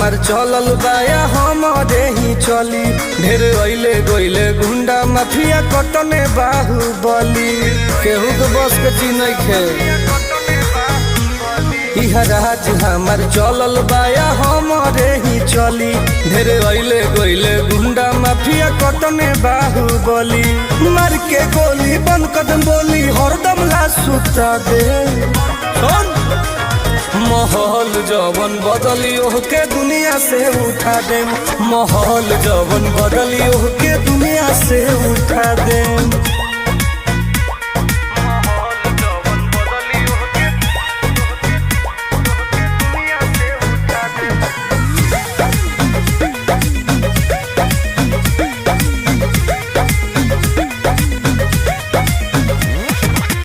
हमार चलल बाया हमारे ही चली। ढेर अइले गइले गुंडा माफिया कटने बाहुबली। केहू के बस के चीज नइखे। इहा राज हमार चलल बाया हमारे ही चली। ढेर अइले गइले गुंडा माफिया कटने बाहुबली। मार के गोली बंद कदम बोली हरदम ला सुता दे। माहौल जवन बदलियो के दुनिया से उठा दे। माहौल जवन बदलियो के दुनिया से उठा दे।